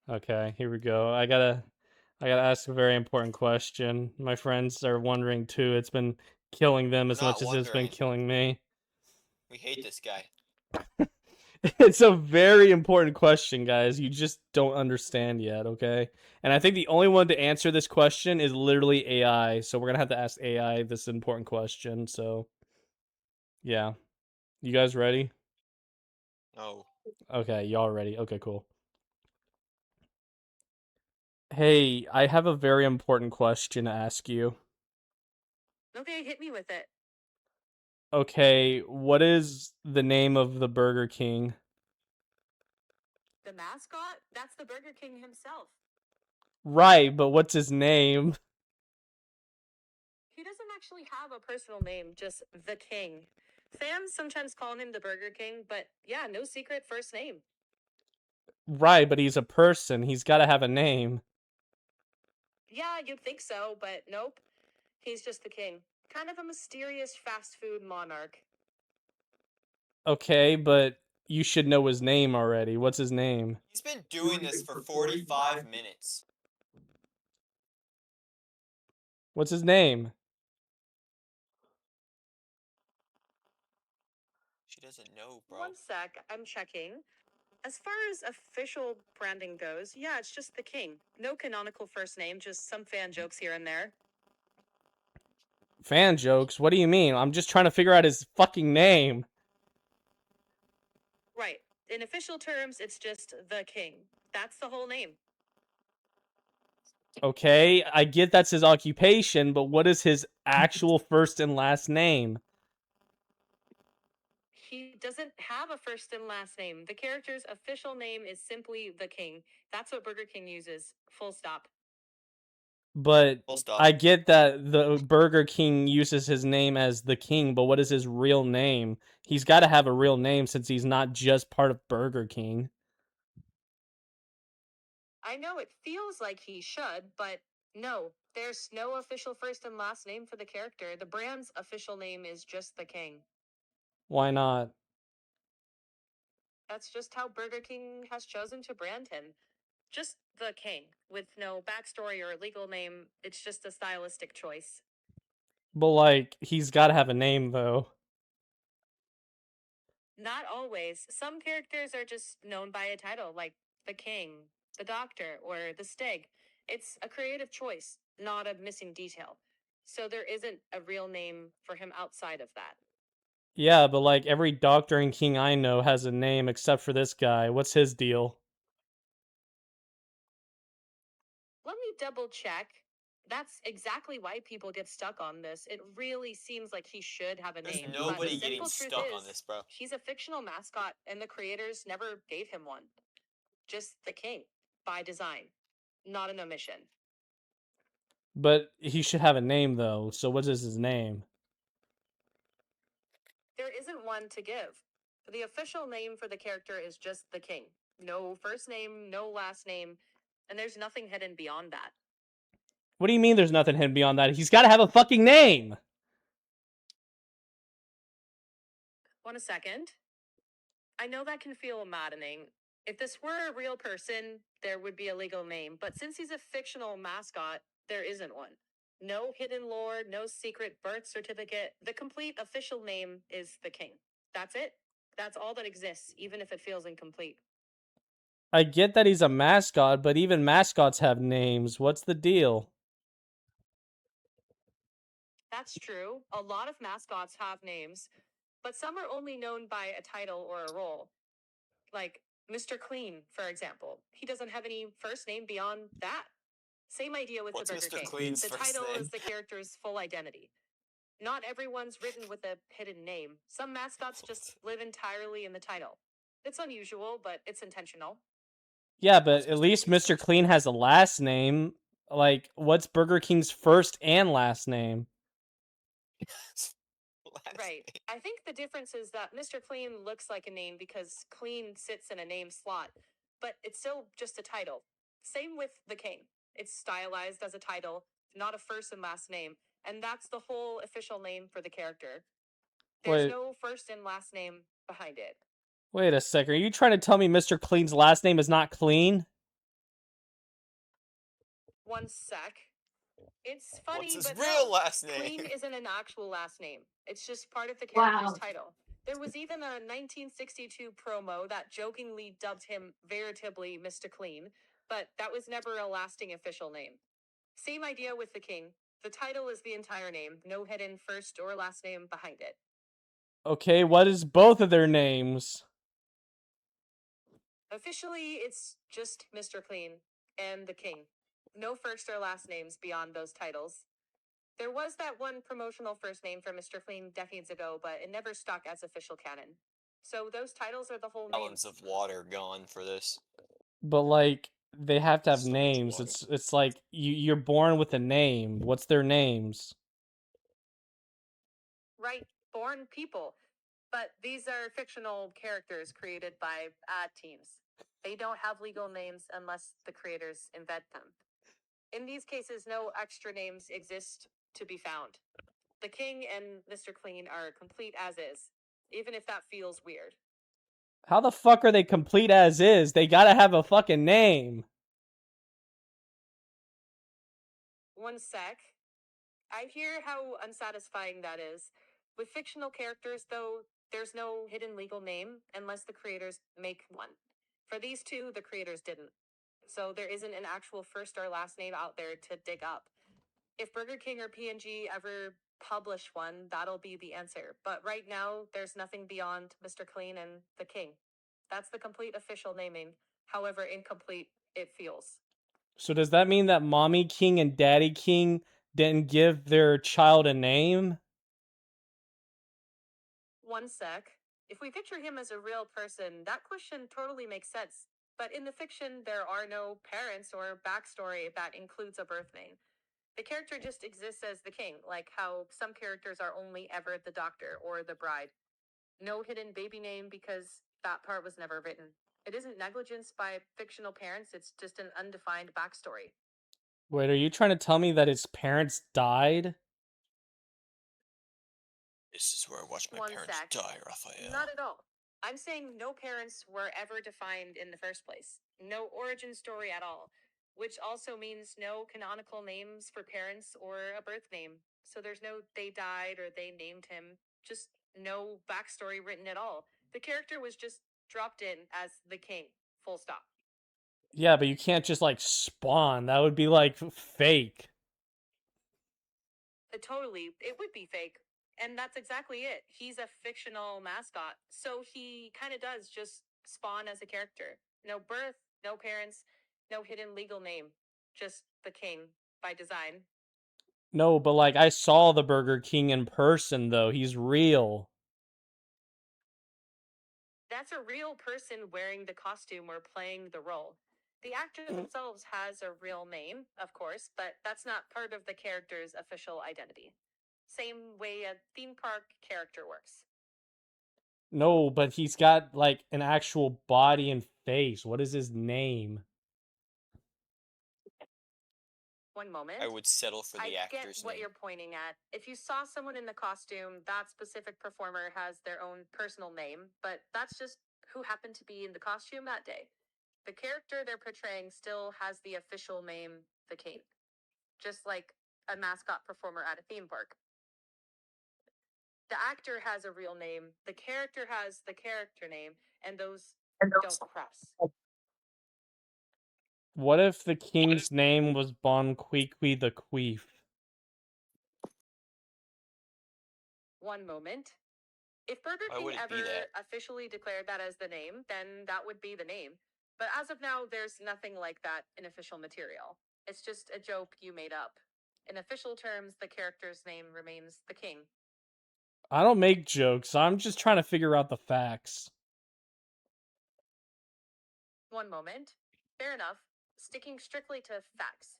Okay, here we go. I gotta ask a very important question. My friends are wondering too. It's been killing them We're as much not as it's been wondering. killing me. We hate this guy. It's a very important question, guys. You just don't understand yet, okay? And I think the only one to answer this question is literally AI. So we're gonna have to ask AI this important question. So yeah, you guys ready? No. Okay, y'all ready? Okay, cool. Hey, I have a very important question to ask you. Okay, hit me with it. Okay, what is the name of the Burger King? The mascot? That's the Burger King himself. Right, but what's his name? He doesn't actually have a personal name, just the King. Fans sometimes call him the Burger King, but yeah, no secret first name. Right, but he's a person. He's got to have a name. Yeah, you'd think so, but nope. He's just the king. Kind of a mysterious fast food monarch. Okay, but you should know his name already. What's his name? He's been doing this for 45 minutes. What's his name? She doesn't know, bro. One sec, I'm checking. As far as official branding goes, yeah, it's just the king. No canonical first name, just some fan jokes here and there. Fan jokes? What do you mean? I'm just trying to figure out his fucking name. Right. In official terms, it's just the king. That's the whole name. Okay, I get that's his occupation, but what is his actual first and last name? He doesn't have a first and last name. The character's official name is simply the king. That's what Burger King uses. Full stop. But Full stop. I get that the Burger King uses his name as the king, but what is his real name? He's got to have a real name since he's not just part of Burger King. I know it feels like he should, but no, there's no official first and last name for the character. The brand's official name is just the king. Why not? That's just how Burger King has chosen to brand him. Just the king, with no backstory or legal name. It's just a stylistic choice. But like, he's got to have a name though. Not always. Some characters are just known by a title, like the king, the doctor, or the Stig. It's a creative choice, not a missing detail. So there isn't a real name for him outside of that. Yeah, but like every doctor and king I know has a name except for this guy. What's his deal? Let me double check. That's exactly why people get stuck on this. It really seems like he should have a There's name, but the nobody getting simple truth stuck on is, this, bro. he's a fictional mascot and the creators never gave him one. Just the king, by design, not an omission. But he should have a name though. So what is his name? There isn't one to give. The official name for the character is just the king. No first name, no last name, and there's nothing hidden beyond that. What do you mean there's nothing hidden beyond that? He's got to have a fucking name. One second. I know that can feel maddening. If this were a real person, there would be a legal name, but since he's a fictional mascot, there isn't one. No hidden lore, no secret birth certificate. The complete official name is the king. That's it. That's all that exists, even if it feels incomplete. I get that he's a mascot, but even mascots have names. What's the deal? That's true. A lot of mascots have names, but some are only known by a title or a role. Like Mr. Clean, for example. He doesn't have any first name beyond that. Same idea with the What's Burger Mr. King. Clean's The first title name? is the character's full identity. Not everyone's written with a hidden name. Some mascots just live entirely in the title. It's unusual, but it's intentional. Yeah, What's but at Mr. least Clean's Mr. first Clean name? has a last name. Like, what's Burger King's first and last name? Last Right. name. I think the difference is that Mr. Clean looks like a name because Clean sits in a name slot, but it's still just a title. Same with the King. It's stylized as a title, not a first and last name, and that's the whole official name for the character. There's Wait, no first and last name behind it. wait a second. Are you trying to tell me Mr. Clean's last name is not Clean? 1 sec. It's funny, What's his but real no. last name? Clean isn't an actual last name. It's just part of the character's Wow. title. There was even a 1962 promo that jokingly dubbed him veritably Mr. Clean, but that was never a lasting official name. Same idea with the king. The title is the entire name, no hidden first or last name behind it. Okay, what is both of their names? Officially, it's just Mr. Clean and the king. No first or last names beyond those titles. There was that one promotional first name for Mr. Clean decades ago, but it never stuck as official canon. So those titles are the whole name. Gallons of water gone for this. But like they have to have So much names. water. It's like you're born with a name. What's their names? Right, born people. But these are fictional characters created by ad teams. They don't have legal names unless the creators invent them. In these cases, no extra names exist to be found. The king and Mr. Clean are complete as is, even if that feels weird. How the fuck are they complete as is? They gotta have a fucking name. 1 sec. I hear how unsatisfying that is. With fictional characters, though, there's no hidden legal name unless the creators make one. For these two, the creators didn't. So there isn't an actual first or last name out there to dig up. If Burger King or P&G ever publish one, that'll be the answer. But right now, there's nothing beyond Mr. Clean and the King. That's the complete official naming, however incomplete it feels. So does that mean that Mommy King and Daddy King didn't give their child a name? 1 sec. If we picture him as a real person, that question totally makes sense. But in the fiction, there are no parents or backstory that includes a birth name. The character just exists as the king, like how some characters are only ever the doctor or the bride. No hidden baby name because that part was never written. It isn't negligence by fictional parents, it's just an undefined backstory. Wait, are you trying to tell me that his parents died? This is where I watched my 1 parents sec. die, Raphael. Not at all. I'm saying no parents were ever defined in the first place. No origin story at all. Which also means no canonical names for parents or a birth name. So there's no they died or they named him. Just no backstory written at all. The character was just dropped in as the king. Full stop. Yeah, but you can't just like spawn. That would be like fake. Totally, it would be fake. And that's exactly it. He's a fictional mascot. So he kind of does just spawn as a character. No birth, no parents, no hidden legal name. Just the king by design. No, but like I saw the Burger King in person though. He's real. That's a real person wearing the costume or playing the role. The actor themselves has a real name, of course, but that's not part of the character's official identity. Same way a theme park character works. No, but he's got like an actual body and face. What is his name? 1 moment. I would settle for the I actor's get what name. you're pointing at. If you saw someone in the costume, that specific performer has their own personal name, but that's just who happened to be in the costume that day. The character they're portraying still has the official name, the king, just like a mascot performer at a theme park. The actor has a real name, the character has the character name, and those don't cross. What if the king's name was Bon Quiqui the Queef? 1 moment. If Burger Why King would it be ever that? officially declared that as the name, then that would be the name. But as of now, there's nothing like that in official material. It's just a joke you made up. In official terms, the character's name remains the king. I don't make jokes. I'm just trying to figure out the facts. 1 moment. Fair enough. Sticking strictly to facts.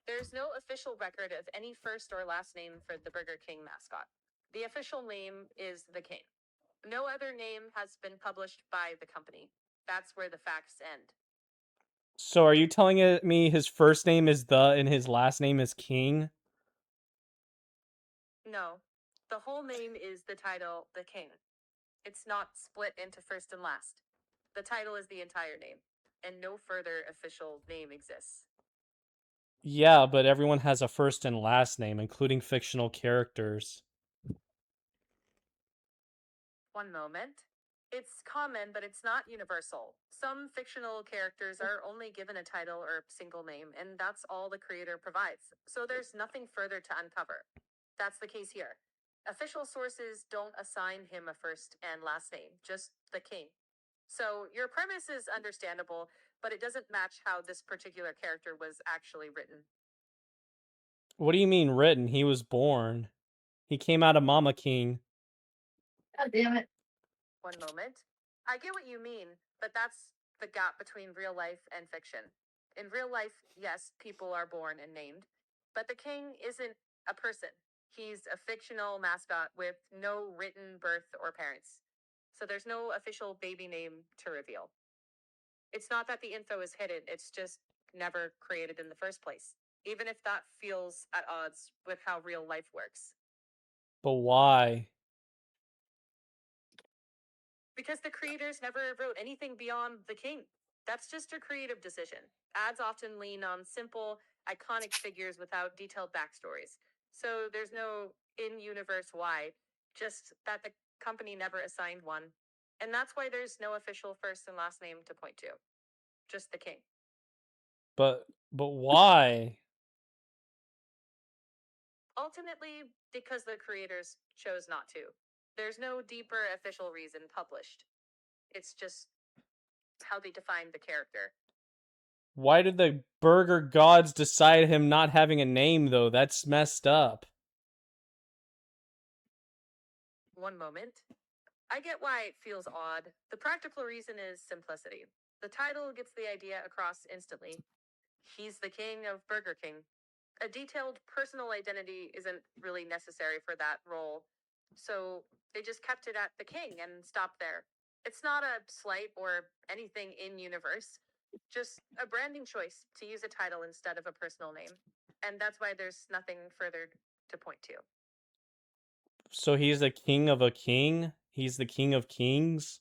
There's no official record of any first or last name for the Burger King mascot. The official name is the king. No other name has been published by the company. That's where the facts end. So are you telling me his first name is the and his last name is King? No. The whole name is the title, The King. It's not split into first and last. The title is the entire name, and no further official name exists. Yeah, but everyone has a first and last name, including fictional characters. One moment. It's common, but it's not universal. Some fictional characters are only given a title or single name, and that's all the creator provides. So there's nothing further to uncover. That's the case here. Official sources don't assign him a first and last name, just the king. So your premise is understandable, but it doesn't match how this particular character was actually written. What do you mean written? He was born. He came out of Mama King. God damn it. One moment. I get what you mean, but that's the gap between real life and fiction. In real life, yes, people are born and named, but the king isn't a person. He's a fictional mascot with no written birth or parents. So there's no official baby name to reveal. It's not that the info is hidden, it's just never created in the first place, even if that feels at odds with how real life works. But why? Because the creators never wrote anything beyond the king. That's just a creative decision. Ads often lean on simple, iconic figures without detailed backstories. So there's no in universe why, just that the company never assigned one. And that's why there's no official first and last name to point to. Just the king. But why? Ultimately, because the creators chose not to. There's no deeper official reason published. It's just how they defined the character. Why did the burger gods decide him not having a name though? That's messed up. One moment. I get why it feels odd. The practical reason is simplicity. The title gets the idea across instantly. He's the king of Burger King. A detailed personal identity isn't really necessary for that role, so they just kept it at the king and stopped there. It's not a slight or anything in universe, just a branding choice to use a title instead of a personal name. And that's why there's nothing further to point to. So he's the king of a king? He's the king of kings?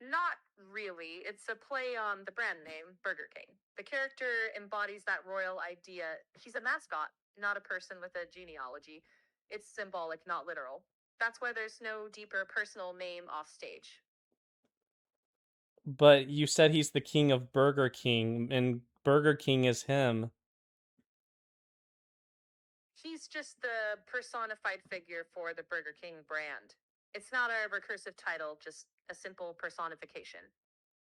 Not really. It's a play on the brand name, Burger King. The character embodies that royal idea. He's a mascot, not a person with a genealogy. It's symbolic, not literal. That's why there's no deeper personal name off stage. But you said he's the king of Burger King, and Burger King is him. He's just the personified figure for the Burger King brand. It's not a recursive title, just a simple personification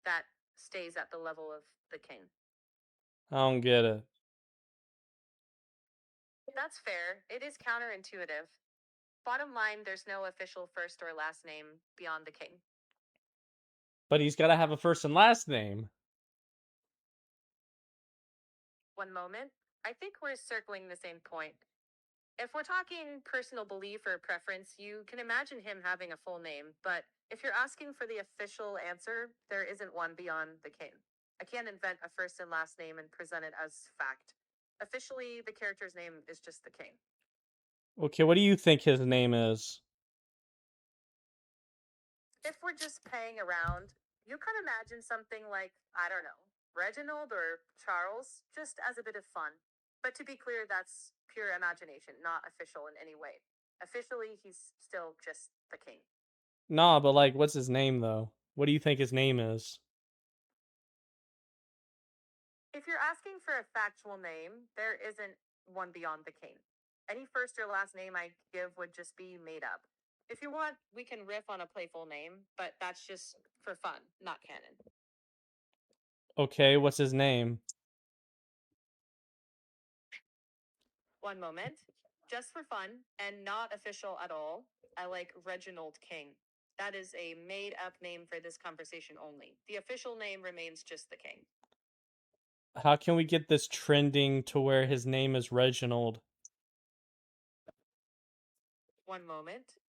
that stays at the level of the king. I don't get it. That's fair. It is counterintuitive. Bottom line, there's no official first or last name beyond the king. But he's gotta have a first and last name. One moment. I think we're circling the same point. If we're talking personal belief or preference, you can imagine him having a full name, but if you're asking for the official answer, there isn't one beyond the king. I can't invent a first and last name and present it as fact. Officially, the character's name is just the king. Okay, what do you think his name is? If we're just playing around, you could imagine something like, I don't know, Reginald or Charles, just as a bit of fun. But to be clear, that's pure imagination, not official in any way. Officially, he's still just the king. Nah, but like, what's his name though? What do you think his name is? If you're asking for a factual name, there isn't one beyond the king. Any first or last name I give would just be made up. If you want, we can riff on a playful name, but that's just for fun, not canon. Okay, what's his name? One moment. Just for fun and not official at all, I like Reginald King. That is a made up name for this conversation only. The official name remains just the king. How can we get this trending to where his name is Reginald? One moment.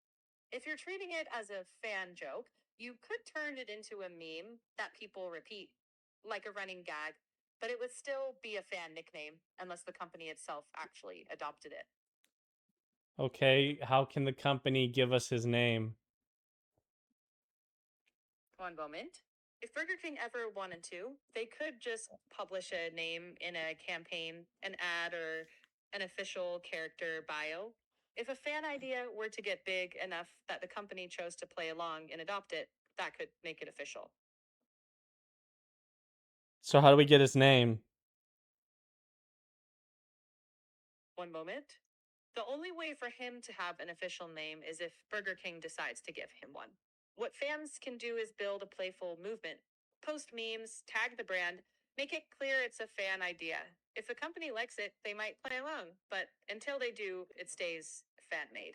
If you're treating it as a fan joke, you could turn it into a meme that people repeat, like a running gag, but it would still be a fan nickname unless the company itself actually adopted it. Okay, how can the company give us his name? One moment. If Burger King ever wanted to, they could just publish a name in a campaign, an ad, or an official character bio. If a fan idea were to get big enough that the company chose to play along and adopt it, that could make it official. So how do we get his name? One moment. The only way for him to have an official name is if Burger King decides to give him one. What fans can do is build a playful movement, post memes, tag the brand, make it clear it's a fan idea. If a company likes it, they might play along, but until they do, it stays fan made.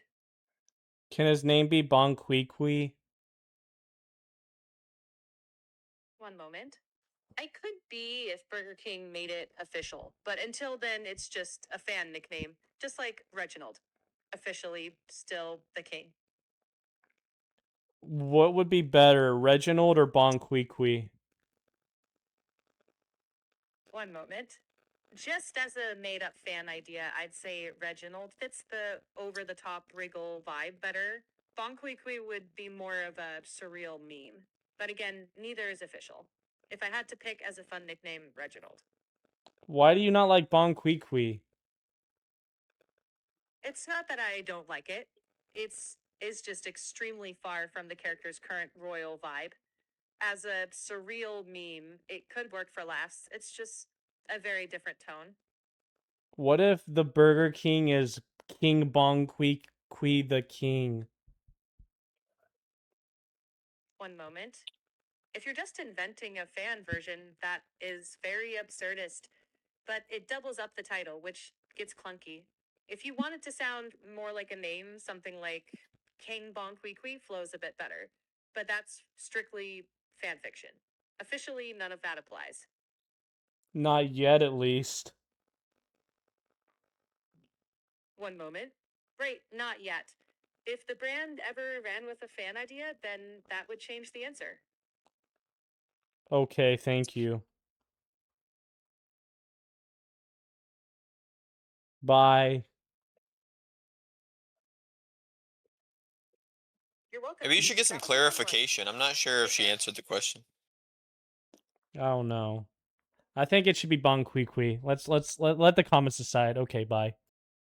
Can his name be Bon Kui Kui? One moment. I could be if Burger King made it official, but until then, it's just a fan nickname, just like Reginald. Officially, still the king. What would be better, Reginald or Bon Kui Kui? One moment. Just as a made up fan idea, I'd say Reginald fits the over the top wriggle vibe better. Bon Kui Kui would be more of a surreal meme. But again, neither is official. If I had to pick as a fun nickname, Reginald. Why do you not like Bon Kui Kui? It's not that I don't like it. It's just extremely far from the character's current royal vibe. As a surreal meme, it could work for laughs. It's just a very different tone. What if the Burger King is King Bon Kui Kui the King? One moment. If you're just inventing a fan version, that is very absurdist, but it doubles up the title, which gets clunky. If you want it to sound more like a name, something like King Bon Kui Kui flows a bit better, but that's strictly fan fiction. Officially, none of that applies. Not yet, at least. One moment. Right, not yet. If the brand ever ran with a fan idea, then that would change the answer. Okay, thank you. Bye. You're welcome. Maybe you should get some That was a fun one. clarification. I'm not sure if she Okay. answered the question. I don't know. I think it should be Bon Kui Kui. Let the comments decide. Okay, bye.